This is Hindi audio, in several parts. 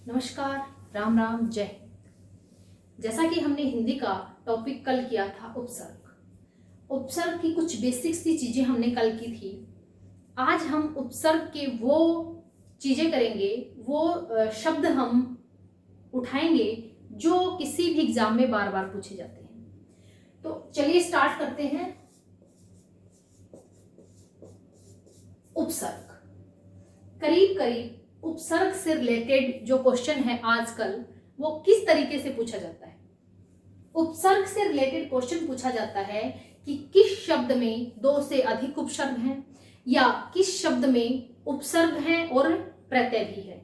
नमस्कार, राम राम, जय हिंद। जैसा कि हमने हिंदी का टॉपिक कल किया था उपसर्ग की कुछ बेसिक्स सी चीजें हमने कल की थी। आज हम उपसर्ग के वो चीजें करेंगे, वो शब्द हम उठाएंगे जो किसी भी एग्जाम में बार बार पूछे जाते हैं। तो चलिए स्टार्ट करते हैं। उपसर्ग, करीब करीब उपसर्ग से रिलेटेड जो क्वेश्चन है आजकल वो किस तरीके से पूछा जाता है। उपसर्ग से रिलेटेड क्वेश्चन पूछा जाता है कि किस शब्द में दो से अधिक उपसर्ग हैं, या किस शब्द में उपसर्ग है और प्रत्यय भी है,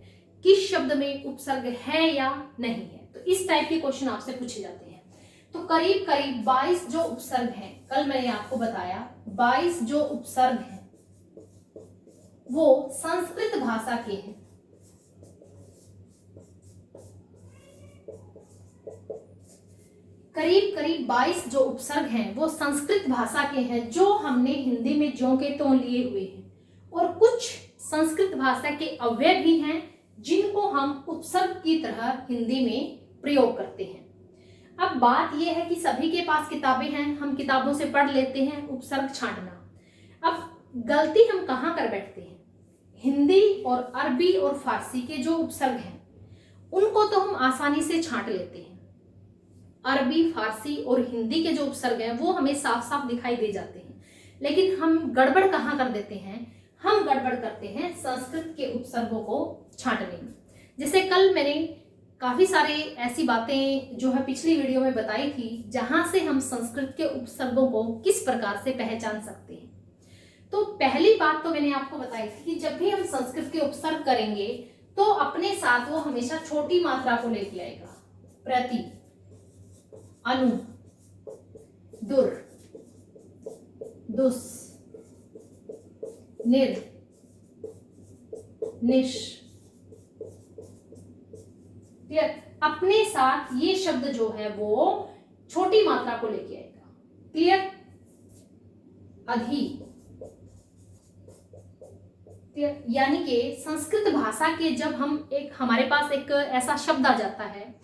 किस शब्द में उपसर्ग है या नहीं है। तो इस टाइप के क्वेश्चन आपसे पूछे जाते हैं। तो करीब करीब 22 जो उपसर्ग हैं, कल मैंने आपको बताया 22 जो उपसर्ग हैं वो संस्कृत भाषा के हैं। करीब करीब 22 जो उपसर्ग हैं वो संस्कृत भाषा के हैं, जो हमने हिंदी में ज्यों के त्यों लिए हुए हैं, और कुछ संस्कृत भाषा के अव्यय भी हैं जिनको हम उपसर्ग की तरह हिंदी में प्रयोग करते हैं। अब बात यह है कि सभी के पास किताबें हैं, हम किताबों से पढ़ लेते हैं उपसर्ग छांटना। अब गलती हम कहाँ कर बैठते हैं, हिंदी और अरबी और फारसी के जो उपसर्ग हैं उनको तो हम आसानी से छांट लेते हैं। अरबी, फारसी और हिंदी के जो उपसर्ग हैं वो हमें साफ साफ दिखाई दे जाते हैं, लेकिन हम गड़बड़ कहाँ कर देते हैं, हम गड़बड़ करते हैं संस्कृत के उपसर्गों को छांटने में। जैसे कल मैंने काफी सारे ऐसी बातें जो है पिछली वीडियो में बताई थी, जहां से हम संस्कृत के उपसर्गों को किस प्रकार से पहचान सकते हैं। तो पहली बात तो मैंने आपको बताई थी कि जब भी हम संस्कृत के उपसर्ग करेंगे तो अपने साथ वो हमेशा छोटी मात्रा को लेके आएगा। प्रति, अनु, दुर, दुस, निर, निश। क्लियर? अपने साथ ये शब्द जो है वो छोटी मात्रा को लेके आएगा। क्लियर? अधि, यानी कि संस्कृत भाषा के जब हम हमारे पास एक ऐसा शब्द आ जाता है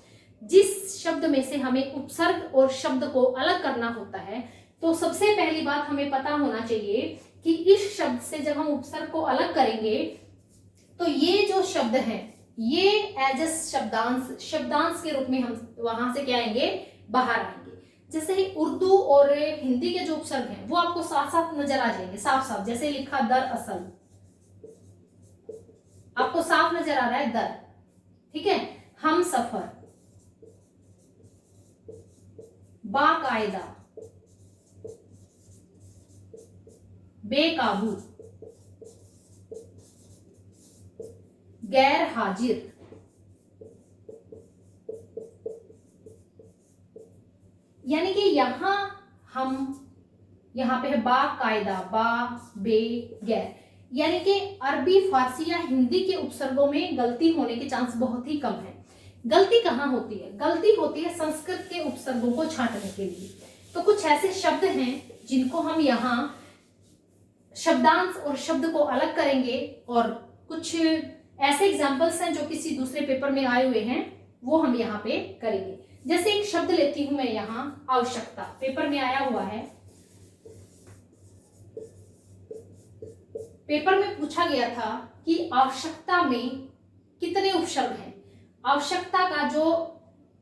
जिस शब्द में से हमें उपसर्ग और शब्द को अलग करना होता है, तो सबसे पहली बात हमें पता होना चाहिए कि इस शब्द से जब हम उपसर्ग को अलग करेंगे तो ये जो शब्द है ये एज ए शब्दांश के रूप में हम वहां से क्या आएंगे, बाहर आएंगे। जैसे ही उर्दू और हिंदी के जो उपसर्ग हैं वो आपको साफ साफ नजर आ जाएंगे, साफ साफ। जैसे लिखा दरअसल, आपको साफ नजर आ रहा है दर, ठीक है। हम सफर, बाकायदा, बेकाबू, गैर हाजिर, यानी कि यहां पे है बाकायदा, बा, बे, गैर। यानी कि अरबी, फारसी या हिंदी के उपसर्गों में गलती होने के चांस बहुत ही कम है। गलती कहाँ होती है, गलती होती है संस्कृत के उपसर्गों को छांटने के लिए। तो कुछ ऐसे शब्द हैं जिनको हम यहाँ शब्दांश और शब्द को अलग करेंगे, और कुछ ऐसे एग्जाम्पल्स हैं जो किसी दूसरे पेपर में आए हुए हैं वो हम यहाँ पे करेंगे। जैसे एक शब्द लेती हूं मैं यहाँ, आवश्यकता, पेपर में आया हुआ है। पेपर में पूछा गया था कि आवश्यकता में कितने उपसर्ग हैं। आवश्यकता का जो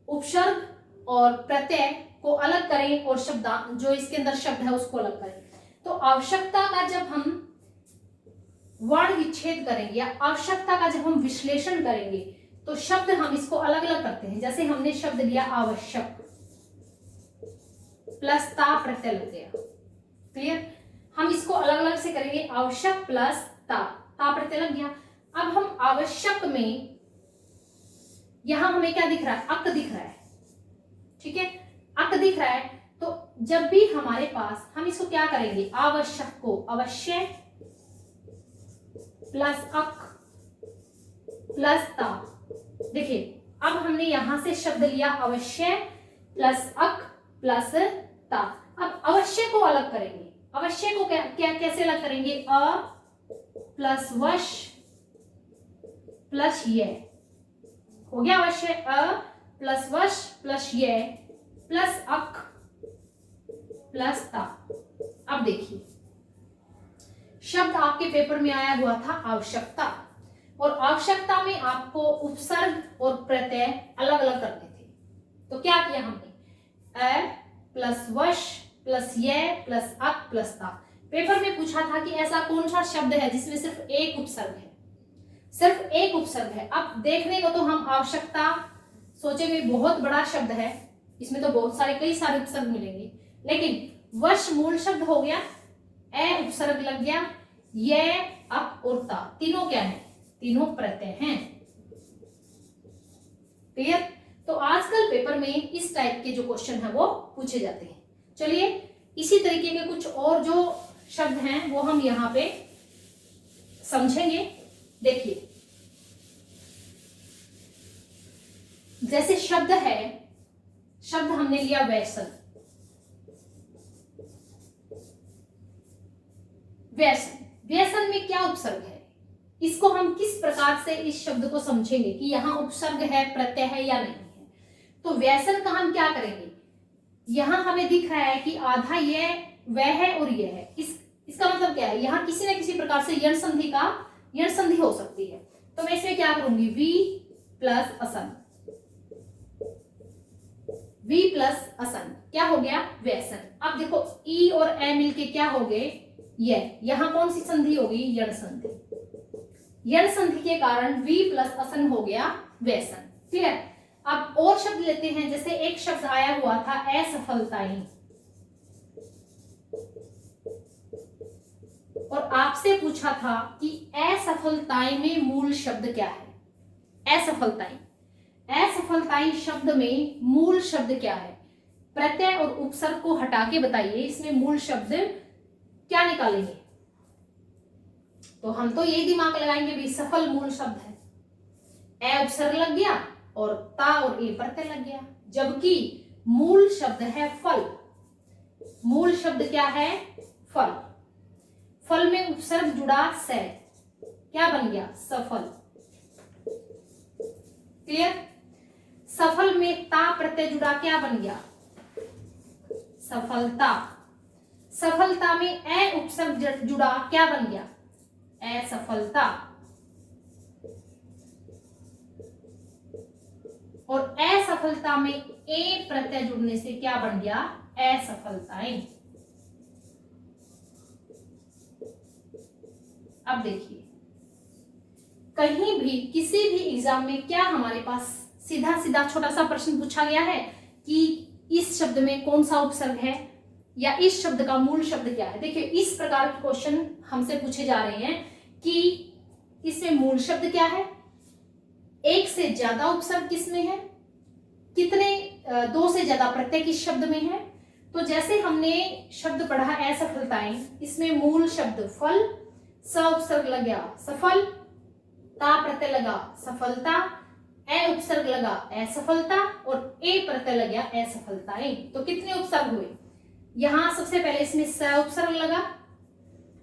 उपसर्ग और प्रत्यय को अलग करें और शब्द जो इसके अंदर शब्द है उसको अलग करें। तो आवश्यकता का जब हम वर्ण विच्छेद करेंगे या आवश्यकता का जब हम विश्लेषण करेंगे तो शब्द हम इसको अलग अलग करते हैं। जैसे हमने शब्द लिया आवश्यक, प्लस ता प्रत्यय लग गया। क्लियर? हम इसको अलग अलग से करेंगे, आवश्यक प्लस ता, ता प्रत्यय लग गया। अब हम आवश्यक में यहां हमें क्या दिख रहा है, अक दिख रहा है, ठीक है, अक दिख रहा है। तो जब भी हमारे पास, हम इसको क्या करेंगे, आवश्यक को अवश्य प्लस अक प्लस ता। देखिए अब हमने यहां से शब्द लिया अवश्य प्लस अक प्लस ता। अब अवश्य को अलग करेंगे, अवश्य को क्या कैसे अलग करेंगे, अ प्लस वश प्लस ये, हो गया अवश्य, अ प्लस वश प्लस ये प्लस अक प्लस ता। अब देखिए, शब्द आपके पेपर में आया हुआ था आवश्यकता, और आवश्यकता में आपको उपसर्ग और प्रत्यय अलग अलग करने थे। तो क्या किया हमने, अ प्लस वश प्लस ये प्लस अक प्लस ता। पेपर में पूछा था कि ऐसा कौन सा शब्द है जिसमें सिर्फ एक उपसर्ग है, सिर्फ एक उपसर्ग है। अब देखने को तो हम आवश्यकता सोचेंगे बहुत बड़ा शब्द है, इसमें तो बहुत सारे कई सारे उपसर्ग मिलेंगे, लेकिन वश मूल शब्द हो गया, ए उपसर्ग लग गया, ये अक और ता तीनों क्या है, तीनों प्रत्यय हैं। क्लियर। तो आजकल पेपर में इस टाइप के जो क्वेश्चन है वो पूछे जाते हैं। चलिए इसी तरीके के कुछ और जो शब्द हैं वो हम यहाँ पे समझेंगे। देखिए, जैसे शब्द है, शब्द हमने लिया व्यसन, व्यसन, व्यसन में क्या उपसर्ग है, इसको हम किस प्रकार से इस शब्द को समझेंगे कि यहाँ उपसर्ग है, प्रत्यय है या नहीं है। तो व्यसन का हम क्या करेंगे, यहाँ हमें दिख रहा है कि आधा ये वह है और ये है, इसका मतलब क्या है, यहाँ किसी न किसी प्रकार से यण संधि हो सकती है। तो मैं इसमें क्या करूंगी, वी प्लस असन, वी प्लस असन क्या हो गया, व्यसन। अब देखो ई और ए मिलके क्या हो गए, ये, यहां कौन सी संधि होगी, यण संधि। यण संधि के कारण वी प्लस असन हो गया व्यसन। क्लियर। अब और शब्द लेते हैं, जैसे एक शब्द आया हुआ था असफलताएं, और आपसे पूछा था कि असफलताएं में मूल शब्द क्या है। असफलताएं, असफलताएं शब्द में मूल शब्द क्या है, प्रत्यय और उपसर्ग को हटा के बताइए, इसमें मूल शब्द क्या निकालेंगे। तो हम तो यही दिमाग लगाएंगे भी सफल मूल शब्द है, ए उपसर्ग लग गया और ता और ए प्रत्यय लग गया, जबकि मूल शब्द है फल। मूल शब्द क्या है, फल। फल में उपसर्ग जुड़ा से, क्या बन गया, सफल। क्लियर। सफल में ता प्रत्यय जुड़ा, क्या बन गया, सफलता। सफलता में ए उपसर्ग जुड़ा, क्या बन गया, असफलता। और असफलता में ए प्रत्यय जुड़ने से क्या बन गया, असफलताएं। अब देखिए, कहीं भी किसी भी एग्जाम में क्या हमारे पास सीधा सीधा छोटा सा प्रश्न पूछा गया है कि इस शब्द में कौन सा उपसर्ग है या इस शब्द का मूल शब्द क्या है। देखिए, इस प्रकार के क्वेश्चन हमसे पूछे जा रहे हैं कि इसमें मूल शब्द क्या है, एक से ज्यादा उपसर्ग किसमें है, कितने दो से ज्यादा प्रत्यय किस शब्द में है। तो जैसे हमने शब्द पढ़ा असफलताएं, इसमें मूल शब्द फल, स उपसर्ग लग गया सफल, ता प्रत्यय लगा सफलता, ए उपसर्ग लगा असफलता और ए प्रत्यय लग गया असफलताएं। तो कितने उपसर्ग हुए, यहां सबसे पहले इसमें स उपसर्ग लगा,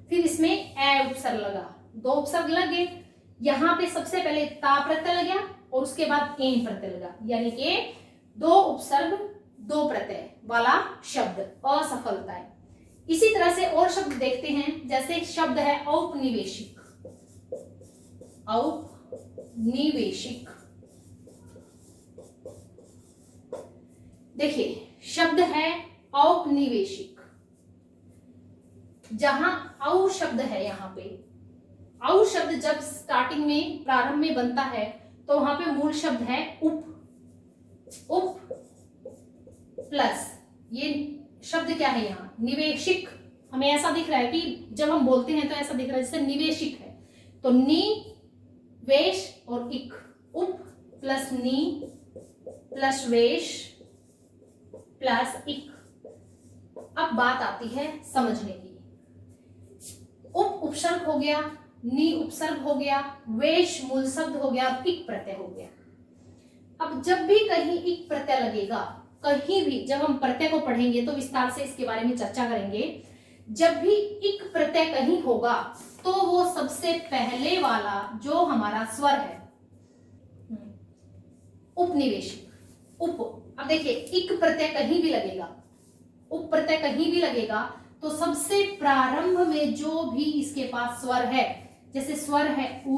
फिर इसमें ए उपसर्ग लगा, दो उपसर्ग लग गए। यहां पे सबसे पहले ता प्रत्यय लग गया और उसके बाद ए प्रत्यय लगा, यानी कि दो उपसर्ग दो प्रत्यय वाला शब्द असफलताएं। इसी तरह से और शब्द देखते हैं, जैसे शब्द है औपनिवेशिक। औपनिवेशिक, देखिए शब्द है औपनिवेशिक, जहां औ शब्द है, यहाँ पे औ शब्द जब स्टार्टिंग में प्रारंभ में बनता है तो वहां पे मूल शब्द है उप। उप प्लस ये शब्द क्या है, यहाँ निवेशिक। हमें ऐसा दिख रहा है कि जब हम बोलते हैं तो ऐसा दिख रहा है जैसे निवेशिक है, तो नी वेश और इक, उप प्लस नी प्लस वेश प्लस इक। अब बात आती है समझने की। उप उपसर्ग हो गया, नी उपसर्ग हो गया, वेश मूल शब्द हो गया, इक प्रत्यय हो गया। अब जब भी कहीं इक प्रत्यय लगेगा, कहीं भी जब हम प्रत्यय को पढ़ेंगे तो विस्तार से इसके बारे में चर्चा करेंगे। जब भी इक प्रत्यय कहीं होगा तो वो सबसे पहले वाला जो हमारा स्वर है, उपनिवेशिक। अब देखिए इक प्रत्यय कहीं भी लगेगा, उप प्रत्यय कहीं भी लगेगा तो सबसे प्रारंभ में जो भी इसके पास स्वर है, जैसे स्वर है उ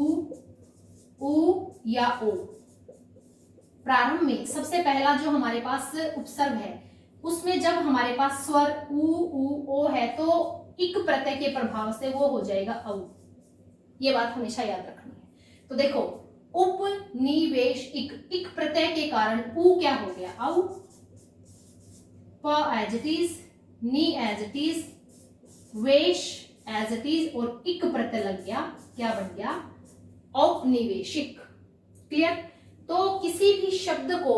या ओ, प्रारंभ में सबसे पहला जो हमारे पास उपसर्ग है उसमें जब हमारे पास स्वर उ ओ है तो इक प्रत्यय के प्रभाव से वो हो जाएगा औ। ये बात हमेशा याद रखनी है। तो देखो उपनिवेश इक प्रत्यय के कारण उ क्या हो गया औ, प एज इट इज, नी एज इट इज, वेश एज इट इज और इक प्रत्यय लग गया, क्या बन गया औपनिवेशिक। क्लियर। तो किसी भी शब्द को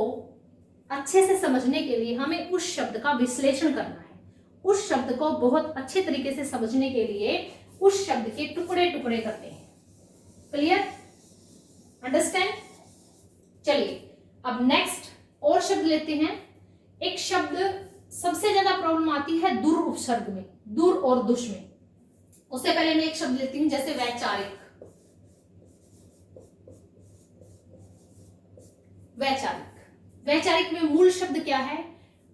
अच्छे से समझने के लिए हमें उस शब्द का विश्लेषण करना है, उस शब्द को बहुत अच्छे तरीके से समझने के लिए उस शब्द के टुकड़े टुकड़े करते हैं। Clear, understand. चलिए अब नेक्स्ट और शब्द लेते हैं। एक शब्द सबसे ज्यादा प्रॉब्लम आती है दुर उपसर्ग में, दुर और दुष में। उससे पहले मैं एक शब्द लेती हूं जैसे वैचारिक। वैचारिक में मूल शब्द क्या है,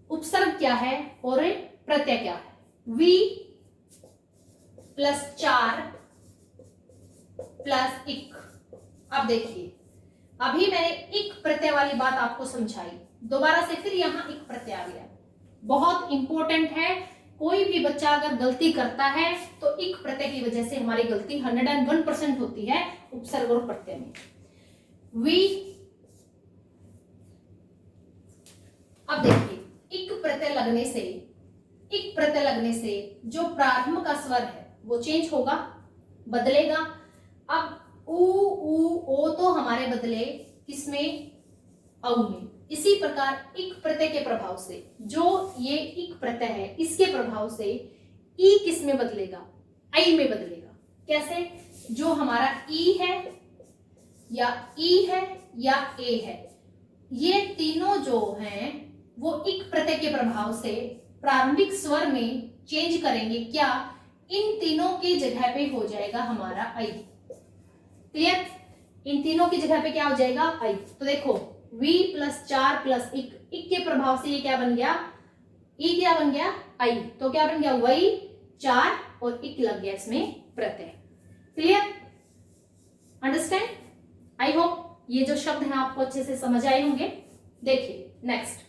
उपसर्ग क्या है और प्रत्यय क्या है। वी प्लस चार प्लस इक। अब देखिए अभी मैंने इक प्रत्यय वाली बात आपको समझाई, दोबारा से फिर यहां इक प्रत्यय आ गया। बहुत इंपॉर्टेंट है, कोई भी बच्चा अगर गलती करता है तो इक प्रत्यय की वजह से हमारी गलती 101% होती है उपसर्ग और प्रत्यय में। वी, अब देखिए इक प्रत्यय लगने से जो प्रारंभ का स्वर है वो चेंज होगा, बदलेगा। अब उ ओ तो हमारे बदले किसमें, औ में। इसी प्रकार इक प्रत्यय के प्रभाव से जो ये इक प्रत्यय है इसके प्रभाव से ई किस में बदलेगा, आई में बदलेगा। कैसे, जो हमारा ई है या ई है या ए है, ये तीनों जो हैं वो इक प्रत्यय के प्रभाव से प्रारंभिक स्वर में चेंज करेंगे। क्या, इन तीनों की जगह पे हो जाएगा हमारा आई। क्लियर, इन तीनों की जगह पे क्या हो जाएगा आई। तो देखो वी प्लस चार प्लस इक के प्रभाव से ये क्या बन गया, ई क्या बन गया आई। तो क्या बन गया वही, चार और इक लग गया इसमें प्रत्यय। Clear, understand. आई होप ये जो शब्द हैं आपको अच्छे से समझ आए होंगे। देखिए नेक्स्ट,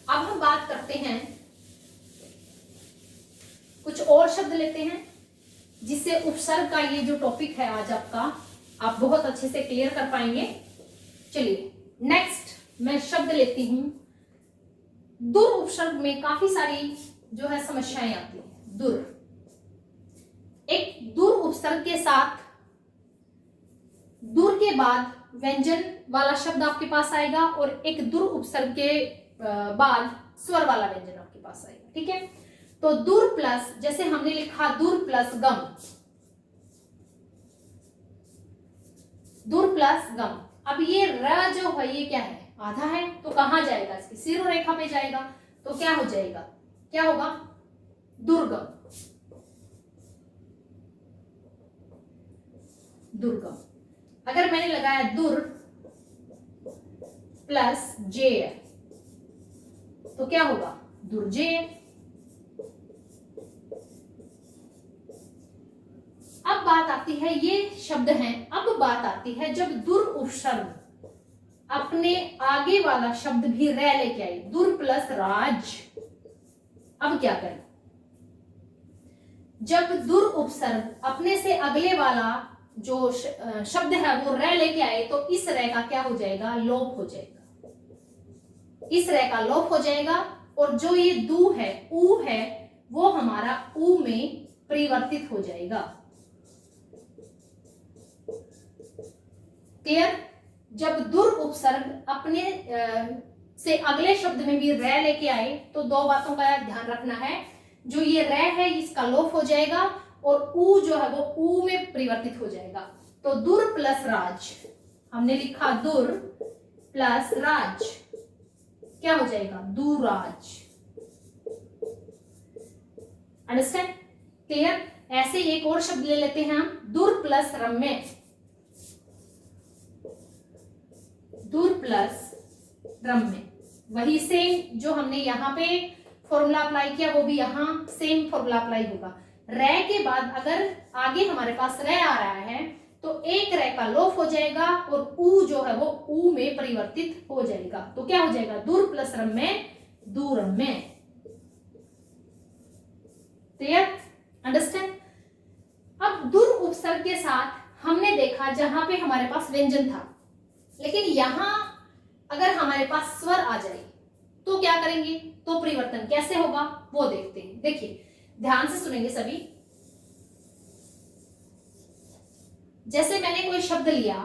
अब हम बात करते हैं, कुछ और शब्द लेते हैं जिससे उपसर्ग का ये जो टॉपिक है आज आपका आप बहुत अच्छे से क्लियर कर पाएंगे। चलिए नेक्स्ट मैं शब्द लेती हूं, दुर उपसर्ग में काफी सारी जो है समस्याएं आती हैं। दुर, एक दुर उपसर्ग के साथ दुर के बाद व्यंजन वाला शब्द आपके पास आएगा और एक दुर उपसर्ग के बाद स्वर वाला व्यंजन आपके पास आएगा। ठीक है, तो दुर प्लस, जैसे हमने लिखा दुर प्लस गम, दुर प्लस गम। अब ये र जो है ये क्या है, आधा है, तो कहां जाएगा, इसकी सिर रेखा पे जाएगा। तो क्या हो जाएगा, क्या होगा, दुर्गम, दुर्गम। अगर मैंने लगाया दुर प्लस जेय तो क्या होगा, दुर्जेय। अब बात आती है, ये शब्द हैं, अब बात आती है जब दुर उपसर्ग अपने आगे वाला शब्द भी रै लेके आए, दुर प्लस राज। अब क्या करें, जब दुर उपसर्ग अपने से अगले वाला जो शब्द है वो रै लेके आए तो इस रै का क्या हो जाएगा, लोप हो जाएगा, इस रै का लोप हो जाएगा और जो ये दू है, ऊ है, वो हमारा ऊ में परिवर्तित हो जाएगा। क्लियर, जब दुर उपसर्ग अपने से अगले शब्द में भी रै लेके आए तो दो बातों का ध्यान रखना है, जो ये रै है इसका लोप हो जाएगा और ऊ जो है वो ऊ में परिवर्तित हो जाएगा। तो दुर प्लस राज, हमने लिखा दुर प्लस राज, क्या हो जाएगा, दुराज। Understand, clear. ऐसे एक और शब्द ले लेते हैं हम, दुर प्लस रम्य, दूर प्लस रम्य। वही सेम जो हमने यहाँ पे फॉर्मूला अप्लाई किया वो भी यहाँ सेम फॉर्मूला अप्लाई होगा। रे के बाद अगर आगे हमारे पास रे आ रहा है तो एक रे का लोप हो जाएगा और ऊ जो है वो ऊ में परिवर्तित हो जाएगा। तो क्या हो जाएगा? दूर प्लस रम्य, दूरम्य। क्लियर? अंडरस्टैंड? अब दूर उपसर्ग के साथ हमने देखा जहां पे हमारे पास व्यंजन था, लेकिन यहां अगर हमारे पास स्वर आ जाए तो क्या करेंगे? तो परिवर्तन कैसे होगा वो देखते हैं। देखिए ध्यान से सुनेंगे सभी। जैसे मैंने कोई शब्द लिया,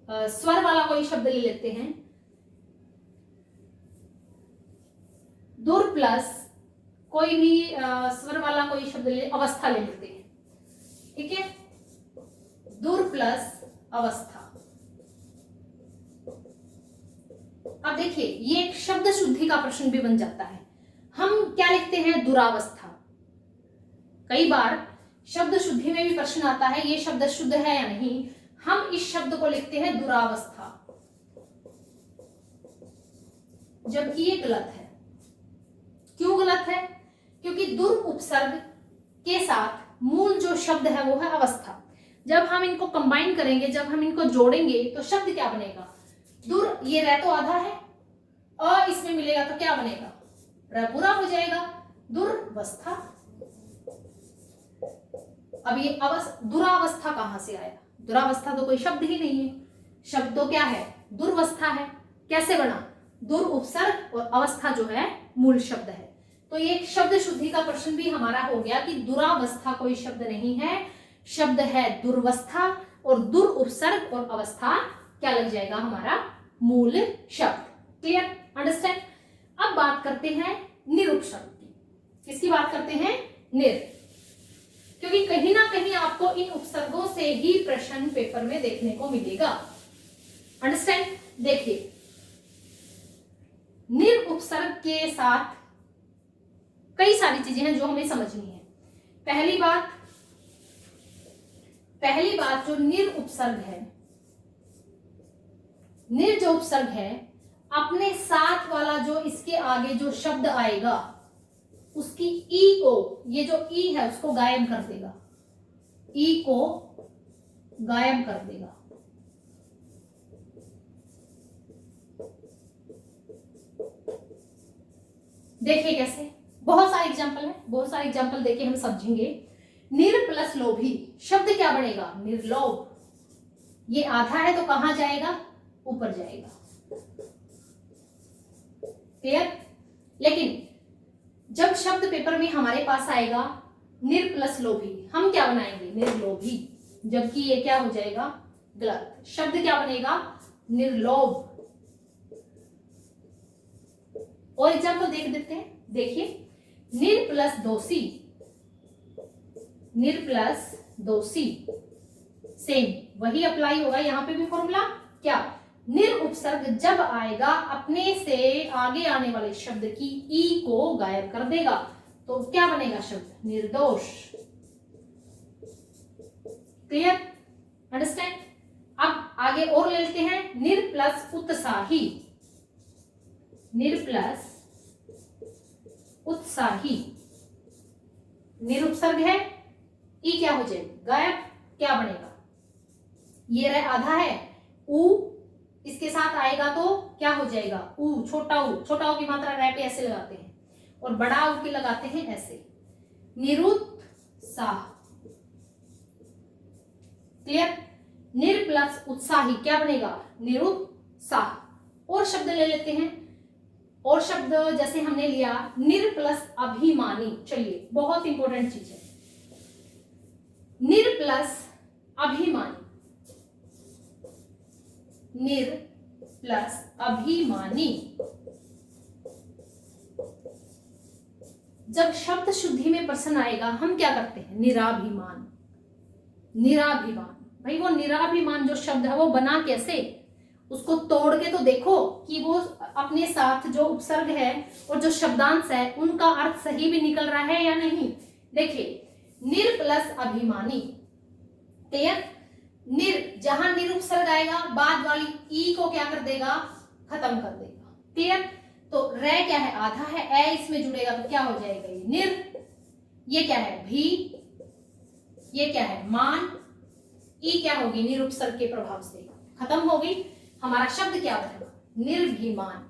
स्वर वाला कोई शब्द ले लेते हैं, दूर प्लस कोई भी स्वर वाला कोई शब्द ले, अवस्था ले लेते हैं, ठीक है? दूर प्लस अवस्था। अब देखिए ये एक शब्द शुद्धि का प्रश्न भी बन जाता है। हम क्या लिखते हैं? दुरावस्था। कई बार शब्द शुद्धि में भी प्रश्न आता है ये शब्द शुद्ध है या नहीं। हम इस शब्द को लिखते हैं दुरावस्था, जबकि ये गलत है। क्यों गलत है? क्योंकि दुर उपसर्ग के साथ मूल जो शब्द है वो है अवस्था। जब हम इनको कंबाइन करेंगे, जब हम इनको जोड़ेंगे तो शब्द क्या बनेगा? दूर, ये रह तो आधा है, अ इसमें मिलेगा तो क्या बनेगा? र पूरा हो जाएगा, दुर्वस्था। अब ये दुरावस्था कहां से आया? दुरावस्था तो कोई शब्द ही नहीं है। शब्द तो क्या है? दुर्वस्था है। कैसे बना? दुर उपसर्ग और अवस्था जो है मूल शब्द है। तो ये शब्द शुद्धि का प्रश्न भी हमारा हो गया कि दुरावस्था कोई शब्द नहीं है, शब्द है दुर्वस्था, और दुर उपसर्ग और अवस्था क्या लग जाएगा? हमारा मूल शब्द। क्लियर? अंडरस्टैंड? अब बात करते हैं निरुपसर्ग की। किसकी बात करते हैं? निर। क्योंकि कहीं ना कहीं आपको इन उपसर्गों से ही प्रश्न पेपर में देखने को मिलेगा। अंडरस्टैंड? देखिए निर उपसर्ग के साथ कई सारी चीजें हैं जो हमें समझनी है। पहली बात जो निर उपसर्ग है, निर जो उपसर्ग है अपने साथ वाला जो इसके आगे जो शब्द आएगा उसकी ई को, ये जो ई है उसको गायब कर देगा, ई को गायब कर देगा। देखिए कैसे, बहुत सारे एग्जाम्पल है, बहुत सारे एग्जाम्पल देके हम समझेंगे। निर प्लस लोभी, शब्द क्या बनेगा? निर्लोभ। ये आधा है तो कहां जाएगा? ऊपर जाएगा। क्लियर? लेकिन जब शब्द पेपर में हमारे पास आएगा निर प्लस लोभी, हम क्या बनाएंगे? निर्लोभी, जबकि ये क्या हो जाएगा? गलत। शब्द क्या बनेगा? निर्लोभ। और एग्जाम्पल देख देते हैं। देखिए निर प्लस दोषी, निर प्लस दोषी, सेम वही अप्लाई होगा यहां पे भी फॉर्मूला। क्या? निर उपसर्ग जब आएगा अपने से आगे आने वाले शब्द की ई को गायब कर देगा, तो क्या बनेगा शब्द? निर्दोष। क्लियर? अंडरस्टैंड? अब आगे और ले लेते हैं। निर प्लस उत्साही, निर प्लस उत्साही, निर उपसर्ग है, ई क्या हो जाएगा? गायब। क्या बनेगा? ये रह आधा है, ऊ इसके साथ आएगा तो क्या हो जाएगा? ऊ, छोटा ऊ। छोटा ऊ की मात्रा रह पे ऐसे लगाते हैं और बड़ा ऊ की लगाते हैं ऐसे। निरुत्साह। क्लियर? निर प्लस उत्साही क्या बनेगा? निरुत्साह। और शब्द ले लेते हैं, और शब्द जैसे हमने लिया निर प्लस अभिमानी। चलिए बहुत इंपॉर्टेंट चीज है, निर प्लस अभिमानी, निर प्लस अभिमानी। जब शब्द शुद्धि में प्रश्न आएगा हम क्या करते हैं? निराभिमान, निराभिमान। भाई वो निराभिमान जो शब्द है वो बना कैसे? उसको तोड़ के तो देखो कि वो अपने साथ जो उपसर्ग है और जो शब्दांश है उनका अर्थ सही भी निकल रहा है या नहीं। देखिए निर प्लस अभिमानी। क्लियर? निर, जहां निर उपसर्ग आएगा बाद वाली ई को क्या कर देगा, खत्म कर देगा। क्लियर? तो रे क्या है, आधा है, ए इसमें जुड़ेगा तो क्या हो जाएगा, ये निर। ये क्या है, भी। ये क्या है, मान। ई क्या होगी, निर उपसर्ग के प्रभाव से खत्म हो गई। हमारा शब्द क्या बनेगा, निर्भिमान।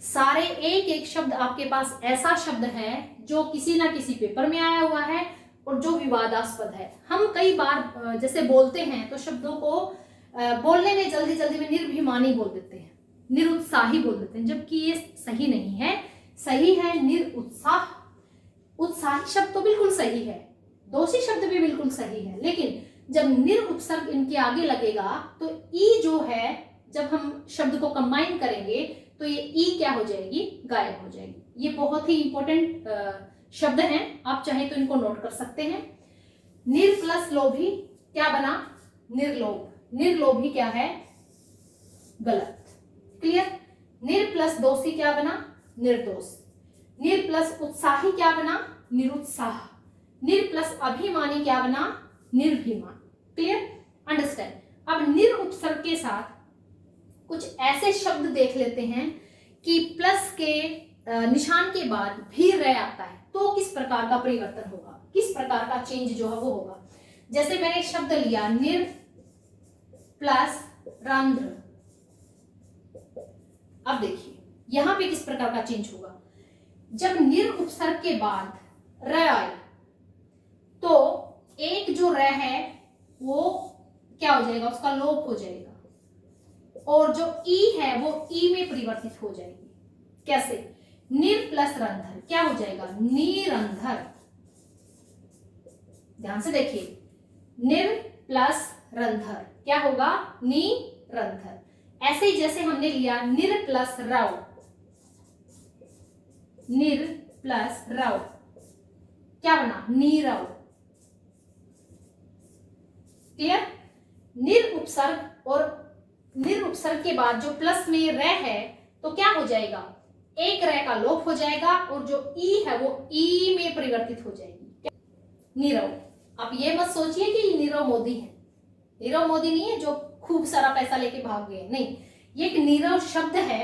सारे एक एक शब्द आपके पास ऐसा शब्द है जो किसी ना किसी पेपर में आया हुआ है और जो विवादास्पद है। हम कई बार जैसे बोलते हैं तो शब्दों को बोलने में जल्दी जल्दी में निर्भिमानी बोल देते हैं, निरुत्साही बोल देते हैं, जबकि ये सही नहीं है। सही है निरुत्साह। उत्साही शब्द तो बिल्कुल सही है, दोषी शब्द भी बिल्कुल सही है, लेकिन जब निर उपसर्ग इनके आगे लगेगा तो ई जो है, जब हम शब्द को कंबाइन करेंगे तो ये ई क्या हो जाएगी, गायब हो जाएगी। ये बहुत ही इंपॉर्टेंट शब्द हैं, आप चाहे तो इनको नोट कर सकते हैं। निर प्लस लोभी क्या बना, निर्लोभ। निर्लोभी क्या है, गलत। क्लियर? निर प्लस दोषी क्या बना, निर्दोष। निर प्लस उत्साही क्या बना, निरुत्साह। निर प्लस अभिमानी क्या बना, निर्भिमान। क्लियर? अंडरस्टैंड। अब निर उपसर्ग के साथ कुछ ऐसे शब्द देख लेते हैं कि प्लस के निशान के बाद भी रह आता है, तो किस प्रकार का परिवर्तन होगा, किस प्रकार का चेंज जो है वो होगा। जैसे मैंने एक शब्द लिया निर प्लस रंध्र। अब देखिए यहां पे किस प्रकार का चेंज होगा। जब निर उपसर्ग के बाद र आए तो एक जो र है वो क्या हो जाएगा, उसका लोप हो जाएगा, और जो ई है वो ई में परिवर्तित हो जाएगी। कैसे? निर प्लस रंधर क्या हो जाएगा, निरंधर। ध्यान से देखिए, निर प्लस रंधर क्या होगा, निरंधर। ऐसे ही जैसे हमने लिया निर प्लस रव, निर प्लस रव क्या बना, नीरव। क्लियर? निर उपसर्ग और निर उपसर्ग के बाद जो प्लस में र है तो क्या हो जाएगा, एक र का लोप हो जाएगा और जो ई है वो ई में परिवर्तित हो जाएगी, नीरव। आप ये मत सोचिए कि नीरव मोदी है। नीरव मोदी नहीं है जो खूब सारा पैसा लेके भाग गए, नहीं। ये एक नीरव शब्द है,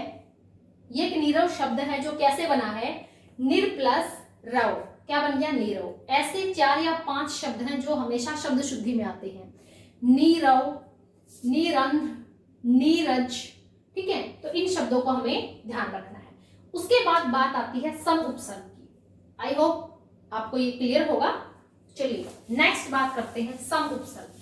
ये एक नीरव शब्द है जो कैसे बना है, निर प्लस रव क्या बन गया, नीरव। ऐसे 4 या 5 शब्द हैं जो हमेशा शब्द शुद्धि में आते हैं, नीरव, निरंध, नीरज। ठीक है, तो इन शब्दों को हमें ध्यान रखना है। उसके बाद बात आती है सम उपसर्ग की। आई होप आपको ये क्लियर होगा। चलिए नेक्स्ट बात करते हैं सम उपसर्ग।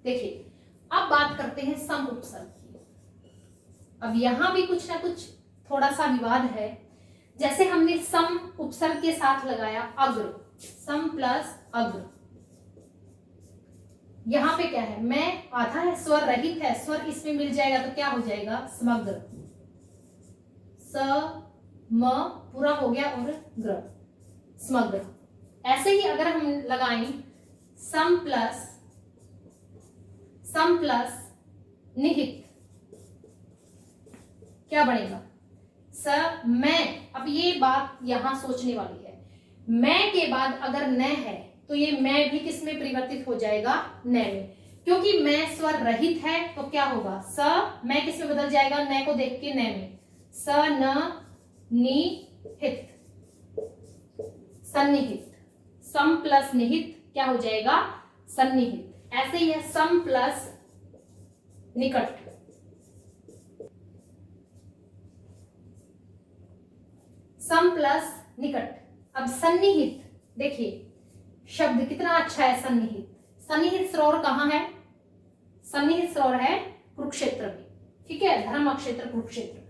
देखिए अब बात करते हैं सम उपसर्ग की। अब यहां भी कुछ ना कुछ थोड़ा सा विवाद है। जैसे हमने सम उपसर्ग के साथ लगाया अग्र, सम प्लस अग्र। यहां पे क्या है, मैं आधा है, स्वर रहित है, स्वर इसमें मिल जाएगा तो क्या हो जाएगा, समग्र। स म पूरा हो गया और ग्र, समग्र। ऐसे ही अगर हम लगाएं सम प्लस निहित क्या बनेगा, स मैं। अब ये बात यहां सोचने वाली है, मैं के बाद अगर न है तो ये मैं भी किस में परिवर्तित हो जाएगा, न में। क्योंकि मैं स्वर रहित है तो क्या होगा, स मैं किस में बदल जाएगा, न को देख के न में, स न नि हित, सन्निहित। सम प्लस निहित क्या हो जाएगा, सन्निहित। ऐसे ही है सम प्लस निकट, सम प्लस निकट। अब सन्निहित देखिए शब्द कितना अच्छा है, सन्निहित। सन्निहित सरोवर कहाँ है, सन्निहित सरोवर है कुरुक्षेत्र में। ठीक है, धर्म क्षेत्र कुरुक्षेत्र।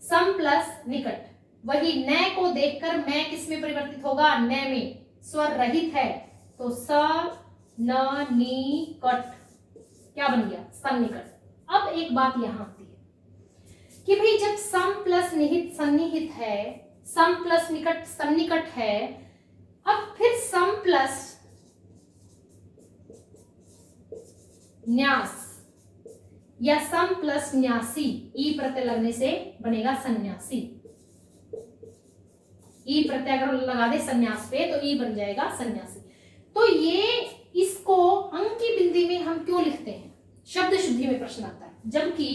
सम प्लस निकट, वही न को देखकर मैं किस में परिवर्तित होगा, न में। स्वर रहित है तो स न नी कट क्या बन गया, सन्निकट। अब एक बात यहां आती है कि भाई जब सम प्लस निहित सन्निहित है, सम प्लस निकट सन्निकट है, अब फिर सम प्लस न्यास या सम प्लस न्यासी, ई प्रत्यय लगने से बनेगा सन्यासी। ई प्रत्यय अगर लगा दे संन्यास पे तो ई बन जाएगा सन्यासी। तो ये इसको अंक की बिंदी में हम क्यों लिखते हैं, शब्द शुद्धि में प्रश्न आता है। जबकि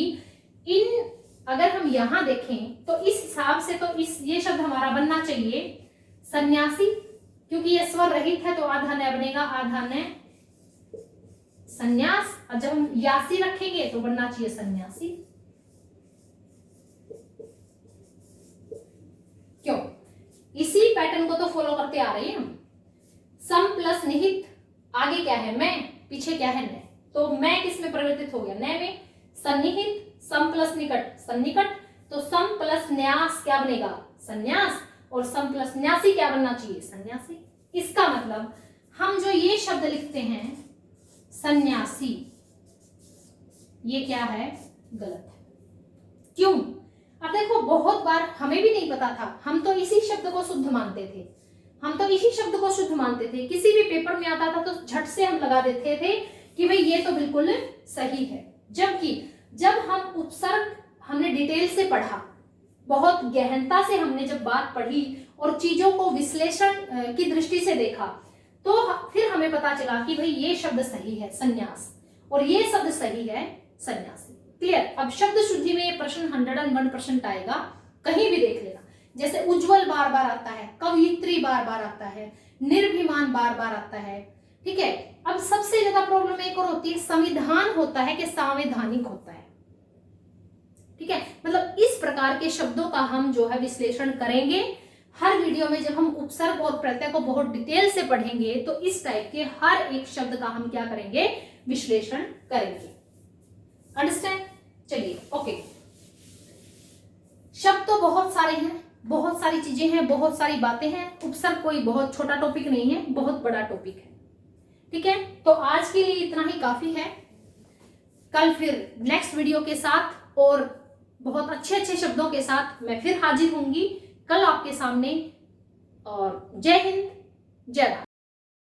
इन अगर हम यहां देखें तो इस हिसाब से तो ये शब्द हमारा बनना चाहिए सन्यासी, क्योंकि ये स्वर रहित है तो आधा न बनेगा, आधा न संन्यास। और जब हम यासी रखेंगे तो बनना चाहिए सन्यासी। क्यों? इसी पैटर्न को तो फॉलो करते आ रहे हैं हम। सम प्लस निहित, आगे क्या है मैं, पीछे क्या है न, तो मैं किस में परिवर्तित हो गया, न में। सन्निहित, सम प्लस निकट सन्निकट, तो सम प्लस न्यास क्या बनेगा, संन्यास। और सम प्लस न्यासी क्या बनना चाहिए, सन्यासी। इसका मतलब हम जो ये शब्द लिखते हैं सन्यासी, ये क्या है, गलत है। क्यों? अब देखो बहुत बार हमें भी नहीं पता था, हम तो इसी शब्द को शुद्ध मानते थे, किसी भी पेपर में आता था तो झट से हम लगा देते थे कि भाई ये तो बिल्कुल सही है। जबकि जब हम उपसर्ग हमने डिटेल से पढ़ा, बहुत गहनता से हमने जब बात पढ़ी और चीजों को विश्लेषण की दृष्टि से देखा, तो फिर हमें पता चला कि भाई ये शब्द सही है संन्यास, और ये शब्द सही है सन्यासी। क्लियर? अब शब्द शुद्धि में ये प्रश्न 101% आएगा, कहीं भी देख लेना। जैसे उज्जवल बार बार आता है, कवयित्री बार बार आता है, निर्भिमान बार बार आता है, ठीक है। अब सबसे ज्यादा प्रॉब्लम एक और होती है, संविधान होता है कि संवैधानिक होता है, ठीक है। मतलब इस प्रकार के शब्दों का हम जो है विश्लेषण करेंगे हर वीडियो में। जब हम उपसर्ग और प्रत्यय को बहुत डिटेल से पढ़ेंगे तो इस टाइप के हर एक शब्द का हम क्या करेंगे, विश्लेषण करेंगे। अंडरस्टैंड? चलिए ओके। शब्द तो बहुत सारे हैं, बहुत सारी चीजें हैं, बहुत सारी बातें हैं। उपसर्ग कोई बहुत छोटा टॉपिक नहीं है, बहुत बड़ा टॉपिक है, ठीक है। तो आज के लिए इतना ही काफी है। कल फिर नेक्स्ट वीडियो के साथ और बहुत अच्छे अच्छे शब्दों के साथ मैं फिर हाजिर होंगी कल आपके सामने। और जय हिंद, जय भारत।